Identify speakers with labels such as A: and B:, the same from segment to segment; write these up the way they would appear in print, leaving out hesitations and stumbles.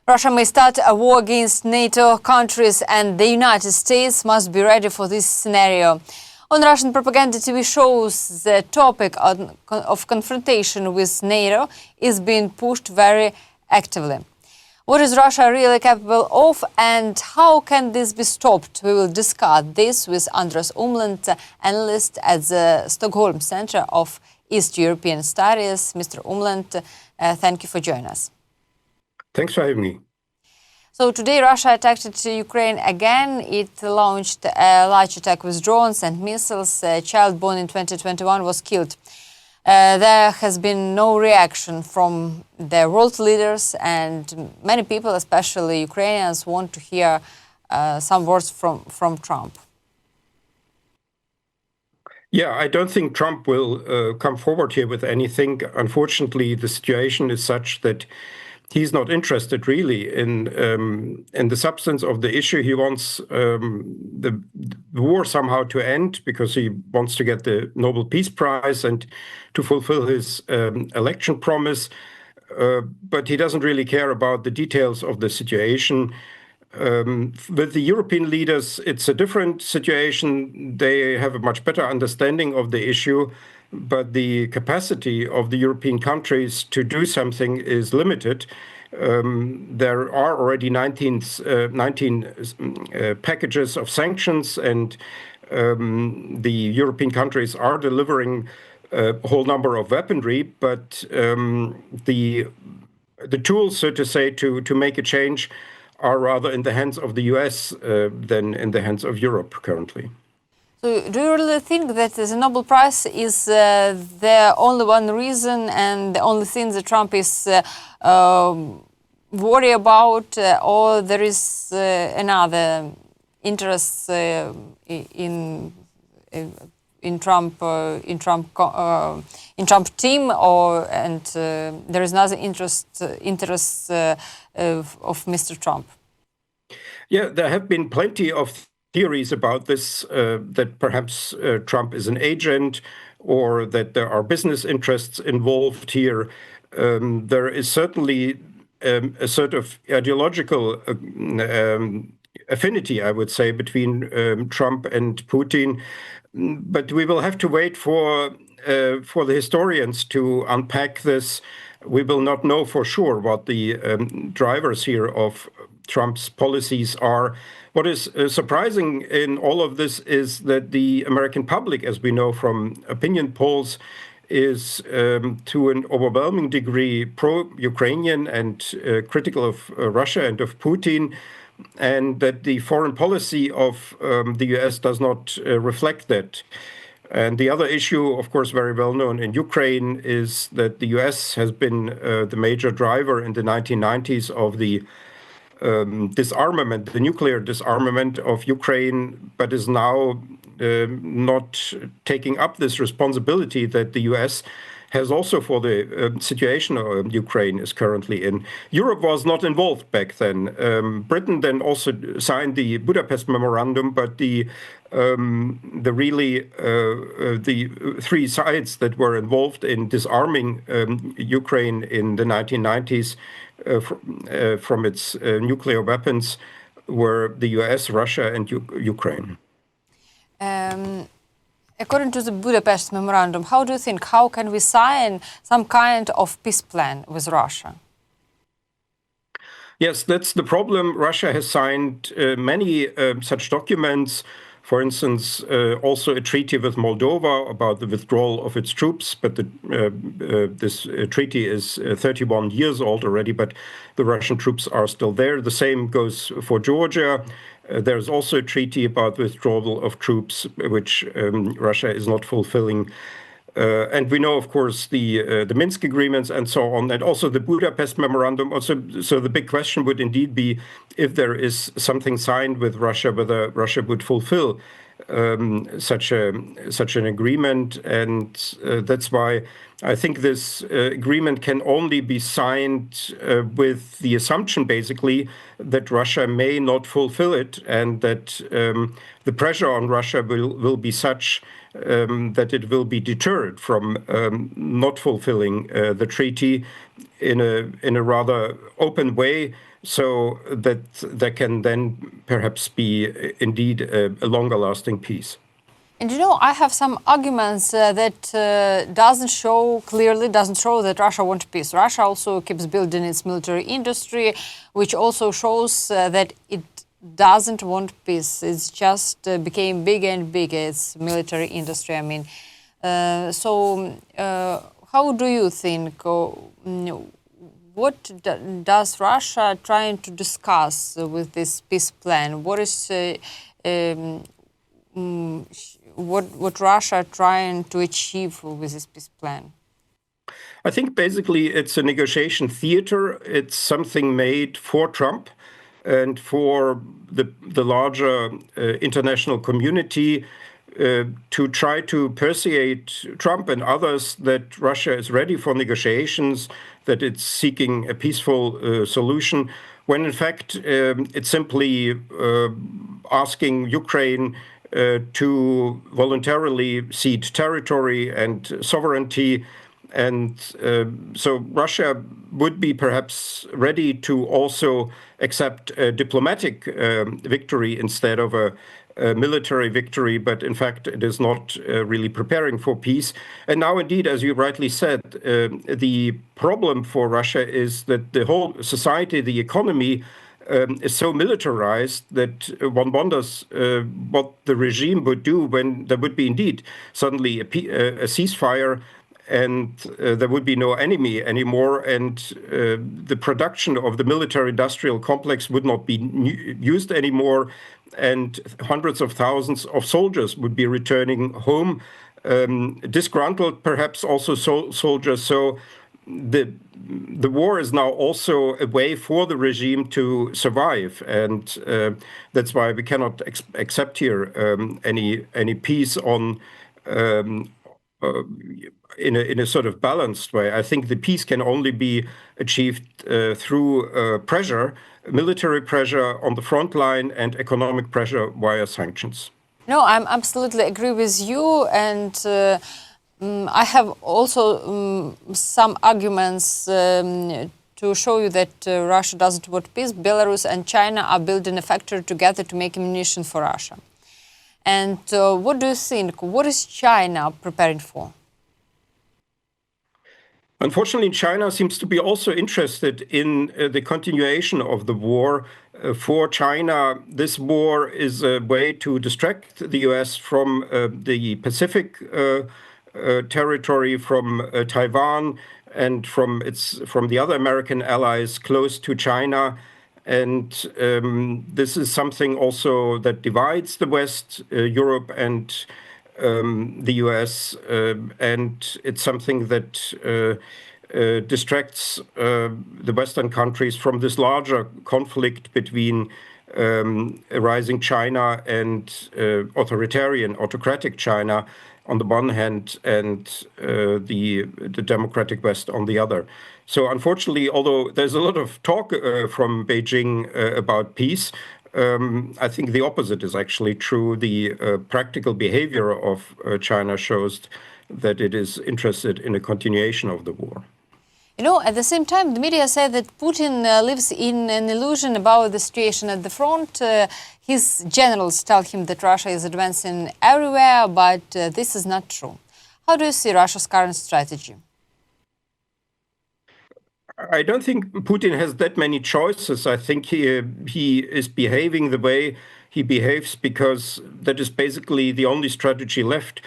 A: Russia may start a war against NATO countries, and the United States must be ready for this scenario. On Russian propaganda TV shows, the topic of confrontation with NATO is being pushed very actively. What is Russia really capable of, and how can this be stopped? We will discuss this with Andreas Umland, analyst at the Stockholm Center of East European Studies. Mr. Umland, thank you for joining us.
B: Thanks for having me.
A: So today Russia attacked Ukraine again. It launched a large attack with drones and missiles. A child born in 2021 was killed. There has been no reaction from the world leaders, and many people, especially Ukrainians, want to hear some words from Trump.
B: Yeah, I don't think Trump will come forward here with anything. Unfortunately, the situation is such that he's not interested really in the substance of the issue. He wants the war somehow to end because he wants to get the Nobel Peace Prize and to fulfill his election promise. But he doesn't really care about the details of the situation. With the European leaders, it's a different situation. They have a much better understanding of the issue, but the capacity of the European countries to do something is limited. There are already 19 packages of sanctions, and the European countries are delivering a whole number of weaponry, but the tools, so to say, to make a change are rather in the hands of the US than in the hands of Europe currently.
A: So do you really think that the Nobel Prize is the only one reason and the only thing that Trump is worried about, or there is another interest in Trump team, and there is another interest of Mr. Trump?
B: Yeah, there have been plenty of theories about this, that perhaps Trump is an agent or that there are business interests involved here. There is certainly a sort of ideological affinity, I would say, between Trump and Putin. But we will have to wait for the historians to unpack this. We will not know for sure what the drivers here of Trump's policies are. What is surprising in all of this is that the American public, as we know from opinion polls, is to an overwhelming degree pro-Ukrainian and critical of Russia and of Putin, and that the foreign policy of the US does not reflect that. And the other issue, of course, very well known in Ukraine, is that the US has been the major driver in the 1990s of the disarmament, the nuclear disarmament of Ukraine, but is now not taking up this responsibility that the US has also for the situation Ukraine is currently in. Europe was not involved back then. Britain then also signed the Budapest Memorandum, but the three sides that were involved in disarming Ukraine in the 1990s from its nuclear weapons were the US, Russia, and Ukraine.
A: According to the Budapest Memorandum, how do you think, how can we sign some kind of peace plan with Russia?
B: Yes, that's the problem. Russia has signed many such documents. For instance, also a treaty with Moldova about the withdrawal of its troops, but this treaty is 31 years old already, but the Russian troops are still there. The same goes for Georgia. There's also a treaty about withdrawal of troops, which Russia is not fulfilling. And we know, of course, the Minsk agreements and so on, and also the Budapest Memorandum. Also, so the big question would indeed be if there is something signed with Russia, whether Russia would fulfill such an agreement. And that's why I think this agreement can only be signed with the assumption, basically, that Russia may not fulfill it, and that the pressure on Russia will be such that it will be deterred from not fulfilling the treaty in a rather open way. so that there can then perhaps be indeed a longer-lasting peace.
A: And I have some arguments that doesn't show that Russia wants peace. Russia also keeps building its military industry, which also shows that it doesn't want peace. It's just became bigger and bigger, its military industry. I mean, how do you think, what does Russia trying to discuss with this peace plan? What is what Russia trying to achieve with this peace plan?
B: I think basically it's a negotiation theater. It's something made for Trump and for the larger international community to try to persuade Trump and others that Russia is ready for negotiations, that it's seeking a peaceful solution, when in fact it's simply asking Ukraine to voluntarily cede territory and sovereignty. And so Russia would be perhaps ready to also accept a diplomatic victory instead of a military victory, but in fact it is not really preparing for peace. And now indeed, as you rightly said, the problem for Russia is that the whole society, the economy, is so militarized that one wonders what the regime would do when there would be indeed suddenly a ceasefire and there would be no enemy anymore, and the production of the military-industrial complex would not be used anymore, and hundreds of thousands of soldiers would be returning home, disgruntled perhaps also soldiers. So the war is now also a way for the regime to survive, and that's why we cannot accept here any peace on in a sort of balanced way. I think the peace can only be achieved through pressure, military pressure on the front line, and economic pressure via sanctions.
A: No, I'm absolutely agree with you, and I have also some arguments to show you that Russia doesn't want peace. Belarus and China are building a factory together to make ammunition for Russia. And what do you think? What is China preparing for?
B: Unfortunately, China seems to be also interested in the continuation of the war. For China, this war is a way to distract the US from the Pacific territory, from Taiwan, and from the other American allies close to China. And this is something also that divides the West, Europe, and the US, and it's something that distracts the Western countries from this larger conflict between a rising China and autocratic China on the one hand, and the democratic West on the other. So unfortunately, although there's a lot of talk from Beijing about peace, I think the opposite is actually true. The practical behavior of China shows that it is interested in a continuation of the war.
A: At the same time, the media said that Putin lives in an illusion about the situation at the front. His generals tell him that Russia is advancing everywhere, but this is not true. How do you see Russia's current strategy?
B: I don't think Putin has that many choices. I think he is behaving the way he behaves because that is basically the only strategy left.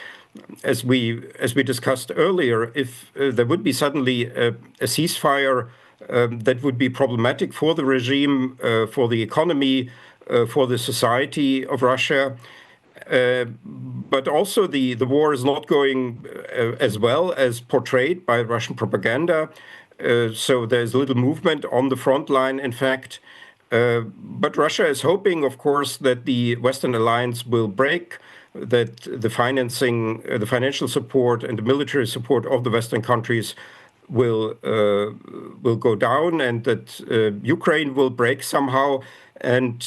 B: As we discussed earlier, if there would be suddenly a ceasefire, that would be problematic for the regime, for the economy, for the society of Russia. But also the war is not going as well as portrayed by Russian propaganda. So there's little movement on the front line, in fact. But Russia is hoping, of course, that the Western alliance will break, that the financial support and the military support of the Western countries will go down, and that Ukraine will break somehow. And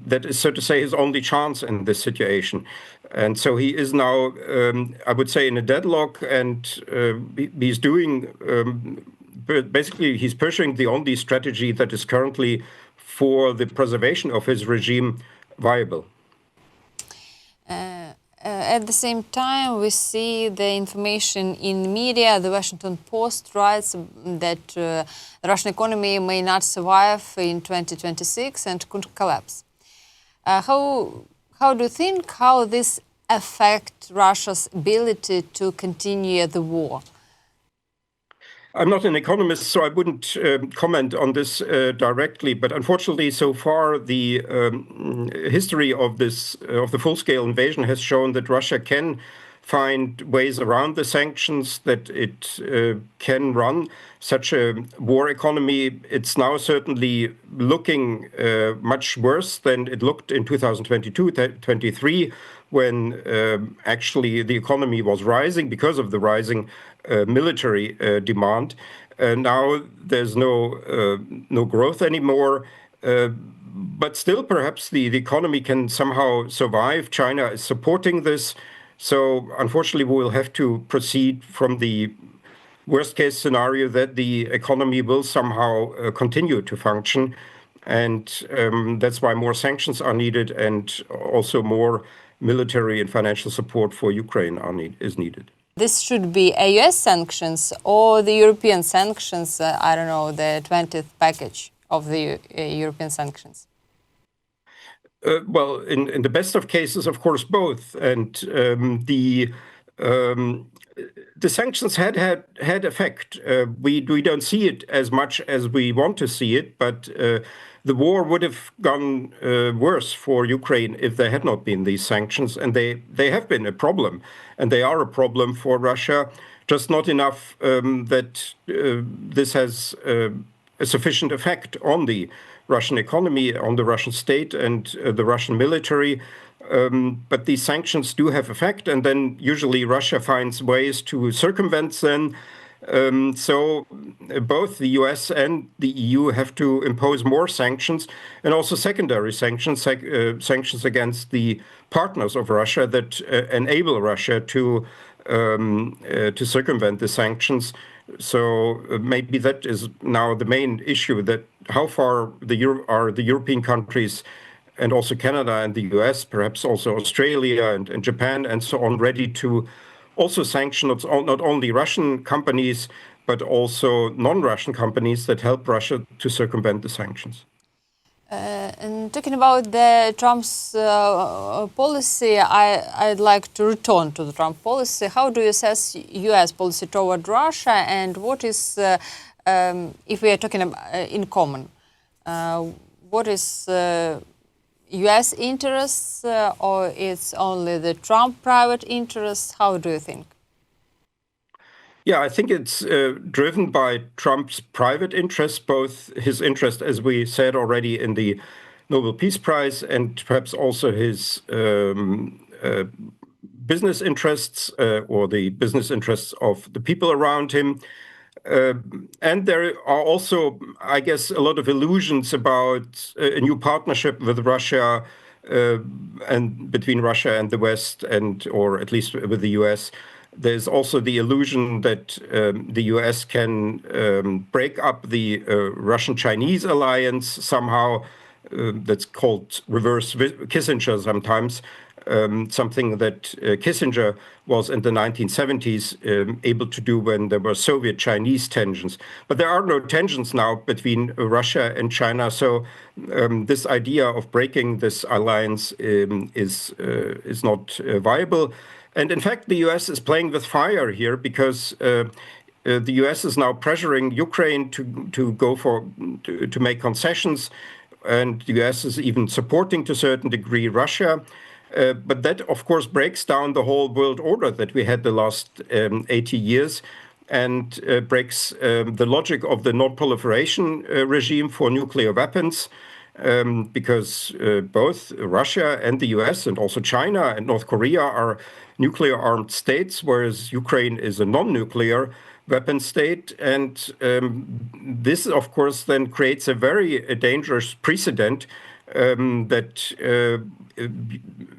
B: that is, so to say, his only chance in this situation. And so he is now, I would say, in a deadlock, and he's doing, basically, he's pursuing the only strategy that is currently for the preservation of his regime viable.
A: At the same time, we see the information in media. The Washington Post writes that the Russian economy may not survive in 2026 and could collapse. How do you think how this affects Russia's ability to continue the war?
B: I'm not an economist, so I wouldn't comment on this directly. But unfortunately, so far, the history of the full-scale invasion has shown that Russia can find ways around the sanctions, that it can run such a war economy. It's now certainly looking much worse than it looked in 2022-23, when actually the economy was rising because of the rising military demand. Now there's no growth anymore, but still perhaps the economy can somehow survive. China is supporting this. So unfortunately, we will have to proceed from the worst case scenario that the economy will somehow continue to function. And that's why more sanctions are needed, and also more military and financial support for Ukraine is needed.
A: This should be US sanctions or the European sanctions, I don't know, the 20th package of the European sanctions?
B: Well, in the best of cases, of course, both. And the sanctions had effect. We don't see it as much as we want to see it, but the war would have gone worse for Ukraine if there had not been these sanctions, and they have been a problem, and they are a problem for Russia, just not enough that this has a sufficient effect on the Russian economy, on the Russian state and the Russian military. But these sanctions do have effect, and then usually Russia finds ways to circumvent them. So both the US and the EU have to impose more sanctions, and also secondary sanctions, sanctions against the partners of Russia that enable Russia to circumvent the sanctions. So maybe that is now the main issue, that how far are the European countries and also Canada and the US, perhaps also Australia and Japan and so on, ready to also sanction not only Russian companies, but also non-Russian companies that help Russia to circumvent the sanctions.
A: And talking about the Trump's policy, I'd like to return to the Trump policy. How do you assess US policy toward Russia, and what is, if we are talking about, in common, what is US interests or it's only the Trump private interests? How do you think?
B: Yeah, I think it's driven by Trump's private interests, both his interest, as we said already, in the Nobel Peace Prize, and perhaps also his business interests or the business interests of the people around him. And there are also, I guess, a lot of illusions about a new partnership with Russia and between Russia and the West, or at least with the US. There's also the illusion that the US can break up the Russian-Chinese alliance somehow. That's called reverse Kissinger sometimes, something that Kissinger was in the 1970s able to do when there were Soviet-Chinese tensions. But there are no tensions now between Russia and China, so this idea of breaking this alliance is not viable. And in fact, the US is playing with fire here, because the US is now pressuring Ukraine to make concessions, and the US is even supporting to a certain degree Russia. But that, of course, breaks down the whole world order that we had the last 80 years, and breaks the logic of the non-proliferation regime for nuclear weapons. Because both Russia and the US and also China and North Korea are nuclear-armed states, whereas Ukraine is a non-nuclear weapon state. And this, of course, then creates a very dangerous precedent that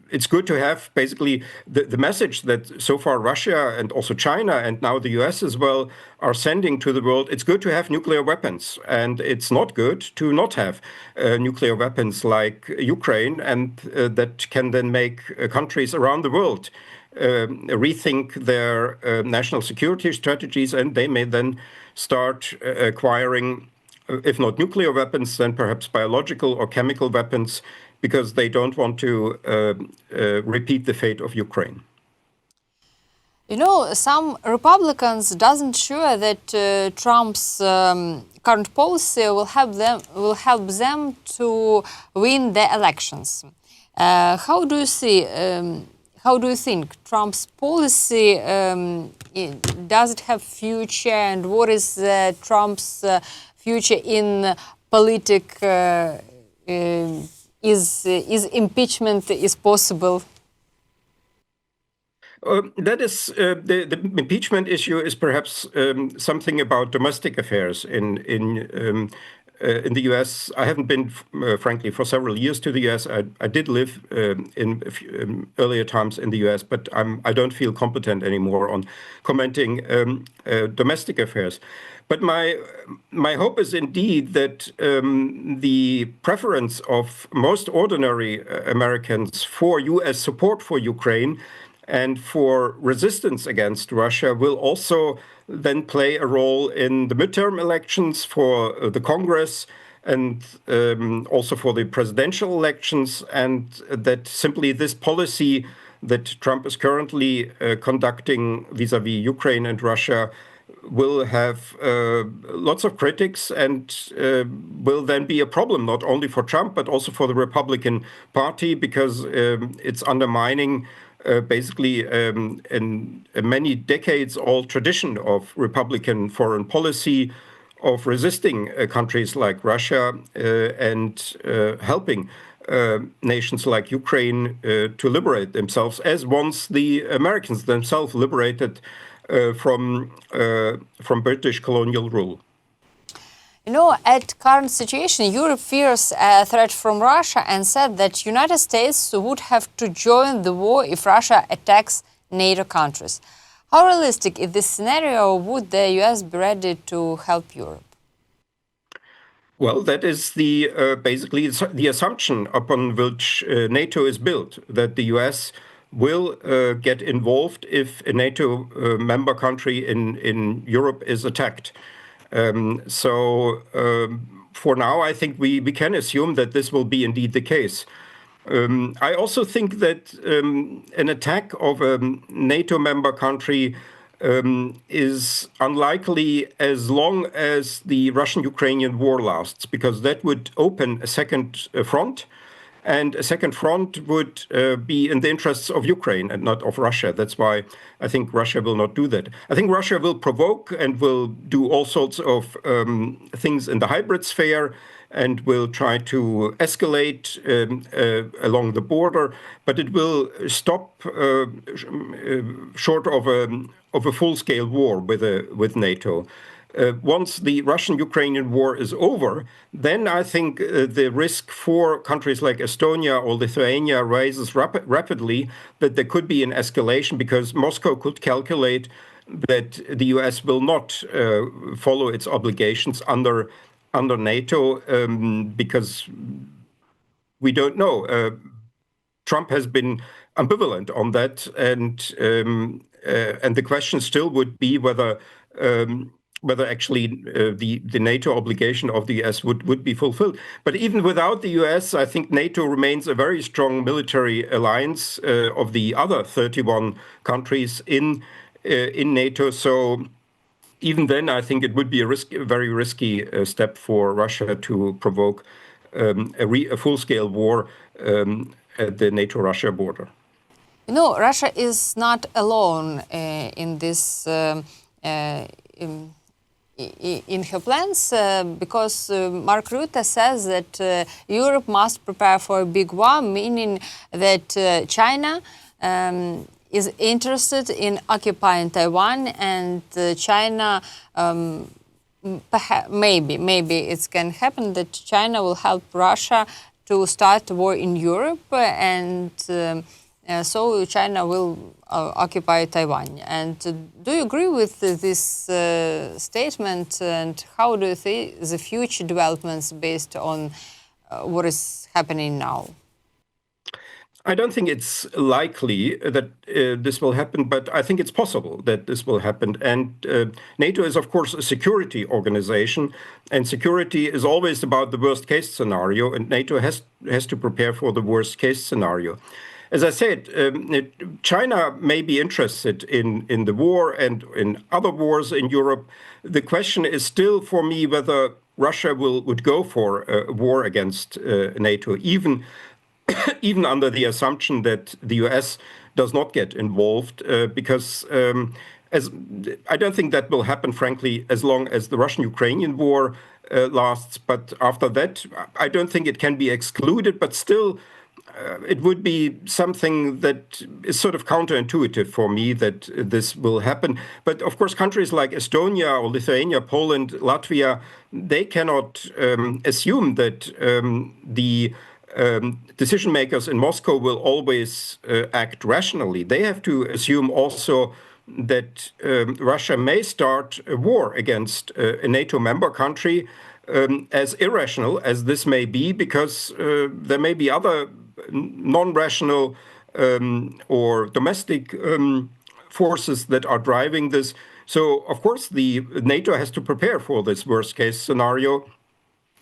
B: it's good to have basically the message that so far Russia and also China and now the US as well are sending to the world. It's good to have nuclear weapons, and it's not good to not have nuclear weapons like Ukraine, and that can then make countries around the world rethink their national security strategies, and they may then start acquiring, if not nuclear weapons, then perhaps biological or chemical weapons, because they don't want to repeat the fate of Ukraine.
A: You know, some Republicans doesn't sure that Trump's current policy will help them to win the elections. How do you see? How do you think Trump's policy does it have future, and what is Trump's future in politics? Is impeachment is possible?
B: That is the impeachment issue is perhaps something about domestic affairs in the U.S. I haven't been, frankly, for several years to the U.S. I did live in earlier times in the U.S., but I don't feel competent anymore on commenting domestic affairs. But my hope is indeed that the preference of most ordinary Americans for U.S. support for Ukraine and for resistance against Russia will also then play a role in the midterm elections for the Congress and also for the presidential elections, and that simply this policy that Trump is currently conducting vis-à-vis Ukraine and Russia will have lots of critics and will then be a problem not only for Trump but also for the Republican Party, because it's undermining basically in many decades old tradition of Republican foreign policy of resisting countries like Russia and helping nations like Ukraine to liberate themselves, as once the Americans themselves liberated from British colonial rule.
A: You know, at current situation, Europe fears a threat from Russia and said that United States would have to join the war if Russia attacks NATO countries. How realistic in this scenario would the US be ready to help Europe?
B: Well, that is the basically the assumption upon which NATO is built, that the US will get involved if a NATO member country in Europe is attacked. For now, I think we can assume that this will be indeed the case. I also think that an attack of a NATO member country is unlikely as long as the Russian-Ukrainian war lasts, because that would open a second front. And a second front would be in the interests of Ukraine and not of Russia. That's why I think Russia will not do that. I think Russia will provoke and will do all sorts of things in the hybrid sphere and will try to escalate along the border, but it will stop short of a full-scale war with NATO. Once the Russian-Ukrainian war is over, then I think the risk for countries like Estonia or Lithuania rises rapidly, that there could be an escalation, because Moscow could calculate that the US will not follow its obligations under NATO, because we don't know. Trump has been ambivalent on that, and the question still would be whether actually the NATO obligation of the US would be fulfilled. But even without the US, I think NATO remains a very strong military alliance of the other 31 countries in NATO. So even then, I think it would be a very risky step for Russia to provoke a full-scale war at the NATO-Russia border.
A: You know, Russia is not alone in this. In her plans, because Mark Rutte says that Europe must prepare for a big war, meaning that China is interested in occupying Taiwan, and China, maybe it can happen that China will help Russia to start a war in Europe, and so China will occupy Taiwan. And do you agree with this statement? And how do you see the future developments based on what is happening now?
B: I don't think it's likely that this will happen, but I think it's possible that this will happen. And NATO is, of course, a security organization, and security is always about the worst case scenario, and NATO has to prepare for the worst case scenario. As I said, China may be interested in the war and in other wars in Europe. The question is still for me whether Russia would go for a war against NATO, even under the assumption that the US does not get involved, because I don't think that will happen, frankly, as long as the Russian-Ukrainian war lasts. But after that, I don't think it can be excluded, but still it would be something that is sort of counterintuitive for me that this will happen. But of course, countries like Estonia or Lithuania, Poland, Latvia, they cannot assume that the decision makers in Moscow will always act rationally. They have to assume also that Russia may start a war against a NATO member country, as irrational as this may be, because there may be other non-rational or domestic forces that are driving this. So, of course, the NATO has to prepare for this worst-case scenario.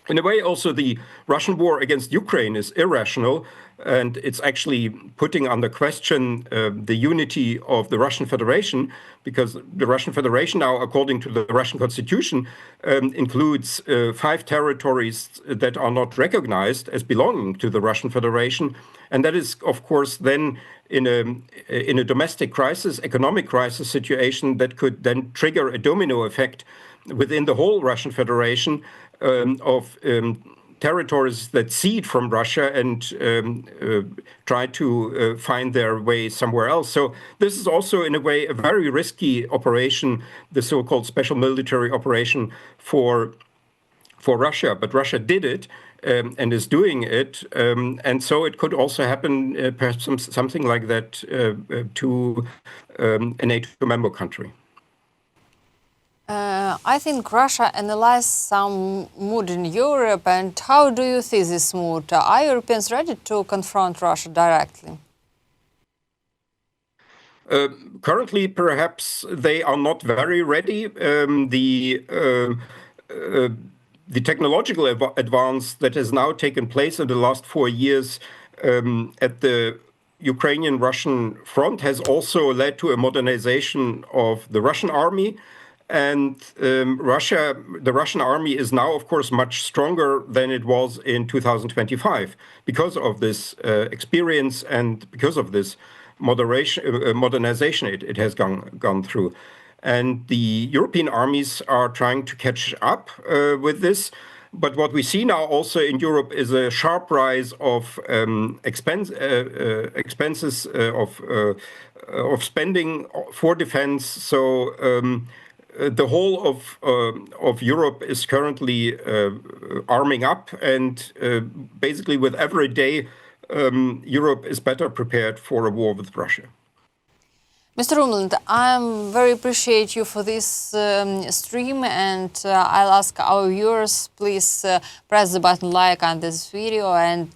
B: In a way, also, the Russian war against Ukraine is irrational, and it's actually putting under question the unity of the Russian Federation, because the Russian Federation now, according to the Russian constitution, includes 5 territories that are not recognized as belonging to the Russian Federation. And that is, of course, then in a domestic crisis, economic crisis situation that could then trigger a domino effect within the whole Russian Federation of territories that cede from Russia and try to find their way somewhere else. So this is also, in a way, a very risky operation, the so-called special military operation for Russia. But Russia did it and is doing it. And so it could also happen, perhaps something like that to a NATO member country.
A: I think Russia analyzed some mood in Europe, and how do you see this mood? Are Europeans ready to confront Russia directly?
B: Currently, perhaps they are not very ready. The technological advance that has now taken place in the last 4 years at the Ukrainian-Russian front has also led to a modernization of the Russian army. And the Russian army is now, of course, much stronger than it was in 2025 because of this experience and because of this modernization it has gone through. And the European armies are trying to catch up with this. But what we see now also in Europe is a sharp rise of expenses of spending for defense. So the whole of Europe is currently arming up, and basically with every day, Europe is better prepared for a war with Russia.
A: Mr. Umland, I very appreciate you for this stream, and I'll ask our viewers, please press the button like on this video and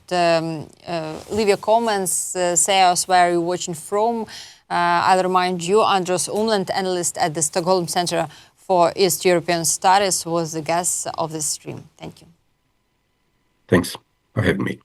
A: leave your comments, say us where you're watching from. I'll remind you, Andreas Umland, analyst at the Stockholm Center for East European Studies, was the guest of this stream. Thank you.
B: Thanks for having me.